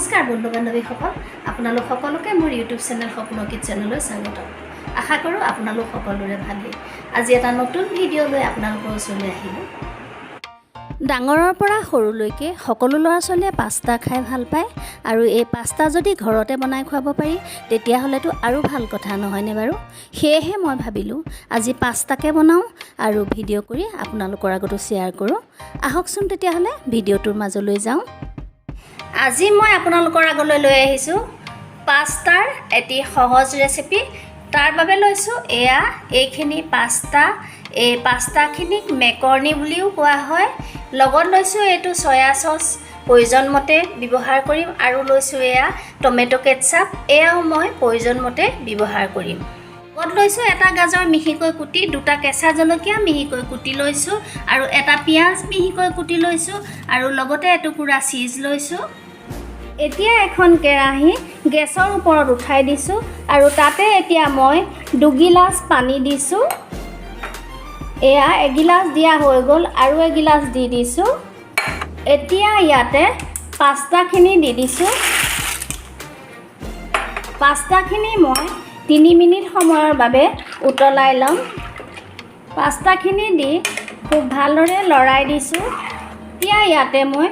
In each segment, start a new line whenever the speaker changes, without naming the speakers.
নমস্কাৰ বন্ধু বান্ধৱীসকল, আপোনালোক সকলোকে মোৰ ইউটিউব চেনেল সপোনৰ কিটচেনলৈ স্বাগতম। আশা কৰোঁ আপোনালোক সকলোৰে ভালেই। আজি এটা নতুন ভিডিঅ' লৈ আপোনালোকৰ ওচৰলৈ আহিলোঁ। ডাঙৰৰ পৰা সৰুলৈকে সকলো ল'ৰা ছোৱালীয়ে পাস্তা খাই ভাল পায়, আৰু এই পাস্তা যদি ঘৰতে বনাই খুৱাব পাৰি তেতিয়াহ'লেতো আৰু ভাল কথা নহয়নে বাৰু? সেয়েহে মই ভাবিলোঁ আজি পাস্তাকে বনাওঁ আৰু ভিডিঅ' কৰি আপোনালোকৰ আগতো শ্বেয়াৰ কৰোঁ। আহকচোন তেতিয়াহ'লে ভিডিঅ'টোৰ মাজলৈ যাওঁ। আজি মই আপোনালোকৰ আগলৈ লৈ আহিছোঁ পাস্তাৰ এটি সহজ ৰেচিপি। তাৰ বাবে লৈছোঁ এইখিনি পাস্তা। এই পাস্তাখিনিক মেকৰণি বুলিও কোৱা হয়। লগত লৈছোঁ এইটো চয়া চচ প্ৰয়োজন মতে ব্যৱহাৰ কৰিম, আৰু লৈছোঁ টমেটো কেটচাপ, এয়াও মই প্ৰয়োজন মতে ব্যৱহাৰ কৰিম। লগত লৈছোঁ এটা গাজৰ মিহিকৈ কুটি, দুটা কেঁচা জলকীয়া মিহিকৈ কুটি লৈছোঁ, আৰু এটা পিঁয়াজ মিহিকৈ কুটি লৈছোঁ, আৰু লগতে এটুকুৰা চীজ লৈছোঁ। এতিয়া এখন কেৰাহী গেছৰ ওপৰত উঠাই দিছোঁ, আৰু তাতে এতিয়া মই 2 গিলাচ পানী দিছোঁ। এগিলাচ দিয়া হৈ গ'ল, আৰু এগিলাচ দি দিছোঁ। এতিয়া ইয়াতে পাস্তাখিনি দি দিছোঁ। পাস্তাখিনি মই 3 মিনিট সময়ৰ বাবে উতলাই ল'ম। পাস্তাখিনি দি খুব ভালদৰে লৰাই দিছোঁ। এতিয়া ইয়াতে মই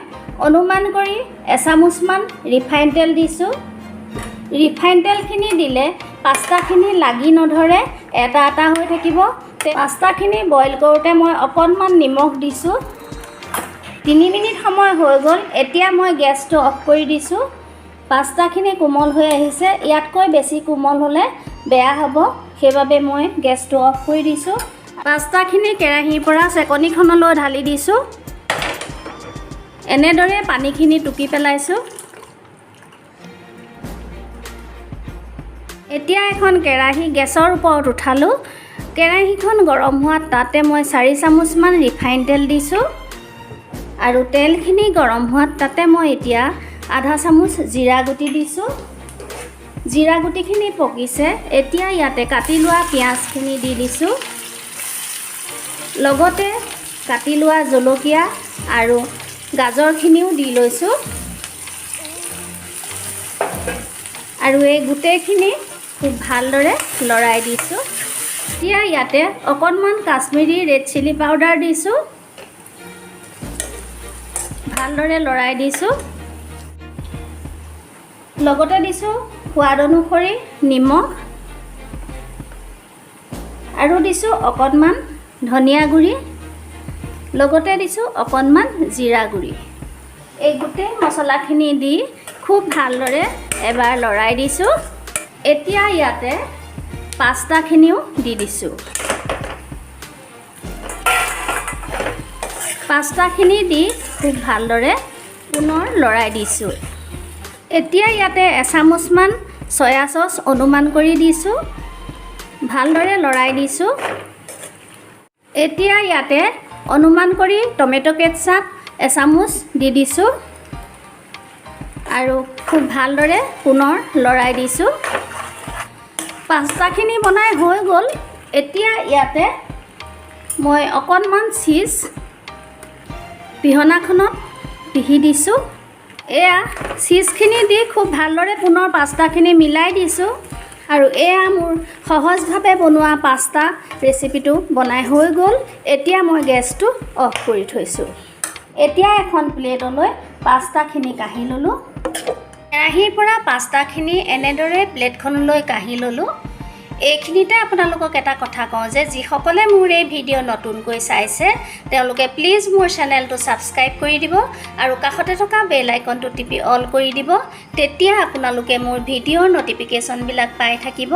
অনুমান কৰি এচামুচমান ৰিফাইন তেল দিছোঁ। ৰিফাইন তেলখিনি দিলে পাস্তাখিনি লাগি নধৰে, এটা এটা হৈ থাকিব। পাস্তাখিনি বইল কৰোঁতে মই অকণমান নিমখ দিছোঁ। 3 মিনিট সময় হৈ গ'ল। এতিয়া মই গেছটো অফ কৰি দিছোঁ। পাস্তাখিনি কোমল হৈ আহিছে। ইয়াতকৈ বেছি কোমল হ'লে বেয়া হ'ব, সেইবাবে মই গেছটো অফ কৰি দিছোঁ। পাস্তাখিনি কেৰাহীৰ পৰা চেকনিখনলৈ ঢালি দিছোঁ। এনেদৰে পানীখিনি টুকি পেলাইছোঁ। এতিয়া এখন কেৰাহী গেছৰ ওপৰত উঠালোঁ। কেৰাহীখন গৰম হোৱাত তাতে মই 4 চামুচমান ৰিফাইন তেল দিছোঁ, আৰু তেলখিনি গৰম হোৱাত তাতে মই এতিয়া আধা চামুচ জিৰা গুটি দিছোঁ। জিৰা গুটিখিনি পকিছে। এতিয়া ইয়াতে কাটি লোৱা পিঁয়াজখিনি দি দিছোঁ, লগতে কাটি লোৱা জলকীয়া আৰু গাজৰখিনিও দি লৈছোঁ, আৰু এই গোটেইখিনি খুব ভালদৰে লৰাই দিছোঁ। এতিয়া ইয়াতে অকণমান কাশ্মীৰী ৰেড চিলি পাউডাৰ দিছোঁ, ভালদৰে লৰাই দিছোঁ। লগতে দিছোঁ সোৱাদ অনুসৰি নিমখ, আৰু দিছোঁ অকণমান ধনিয়া গুড়ি, লগতে দিছোঁ অকণমান জিৰা গুড়ি। এই গোটেই মছলাখিনি দি খুব ভালদৰে এবাৰ লৰাই দিছোঁ। এতিয়া ইয়াতে পাস্তাখিনিও দি দিছোঁ। পাস্তাখিনি দি খুব ভালদৰে পুনৰ লৰাই দিছোঁ। এতিয়া ইয়াতে এচামুচমান চয়া চচ অনুমান কৰি দিছোঁ, ভালদৰে লৰাই দিছোঁ। এতিয়া ইয়াতে অনুমান কৰি টমেটো কেটচাপ এচামুচ দি দিছোঁ, আৰু খুব ভালদৰে পুনৰ লৰাই দিছোঁ। পাস্তাখিনি বনাই হৈ গ'ল। এতিয়া ইয়াতে মই অকণমান চীজ পিহনাখনত পিহি দিছোঁ। চীজখিনি দি খুব ভালদৰে পুনৰ পাস্তাখিনি মিলাই দিছোঁ, আৰু মোৰ সহজভাৱে বনোৱা পাস্তা ৰেচিপিটো বনাই হৈ গ'ল। এতিয়া মই গেছটো অফ কৰি থৈছোঁ। এতিয়া এখন প্লেটলৈ পাস্তাখিনি কাঢ়ি ল'লোঁ। কেৰাহীৰ পৰা পাস্তাখিনি এনেদৰে প্লেটখনলৈ কাঢ়ি ল'লোঁ। এইখিনিতে আপোনালোকক এটা কথা কওঁ যে যিসকলে মোৰ এই ভিডিঅ' নতুনকৈ চাইছে তেওঁলোকে প্লিজ মোৰ চেনেলটো ছাবস্ক্ৰাইব কৰি দিব, আৰু কাষতে থকা বেল আইকনটো টিপি অল কৰি দিব। তেতিয়া আপোনালোকে মোৰ ভিডিঅ'ৰ ন'টিফিকেশ্যনবিলাক পাই থাকিব,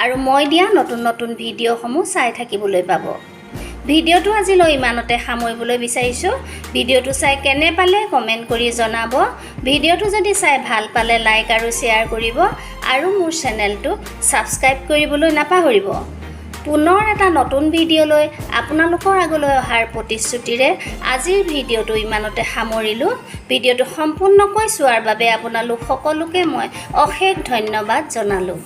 আৰু মই দিয়া নতুন নতুন ভিডিঅ'সমূহ চাই থাকিবলৈ পাব। ভিডিঅ'টো আজিলৈ ইমানতে সামৰিবলৈ বিচাৰিছোঁ। ভিডিঅ'টো চাই কেনে পালে কমেণ্ট কৰি জনাব। ভিডিঅ'টো যদি চাই ভাল পালে লাইক আৰু শ্বেয়াৰ কৰিব, আৰু মোৰ চেনেলটো ছাবস্ক্ৰাইব কৰিবলৈ নাপাহৰিব। পুনৰ এটা নতুন ভিডিঅ'লৈ আপোনালোকৰ আগলৈ অহাৰ প্ৰতিশ্ৰুতিৰে আজিৰ ভিডিঅ'টো ইমানতে সামৰিলোঁ। ভিডিঅ'টো সম্পূৰ্ণকৈ চোৱাৰ বাবে আপোনালোক সকলোকে মই অশেষ ধন্যবাদ জনালোঁ।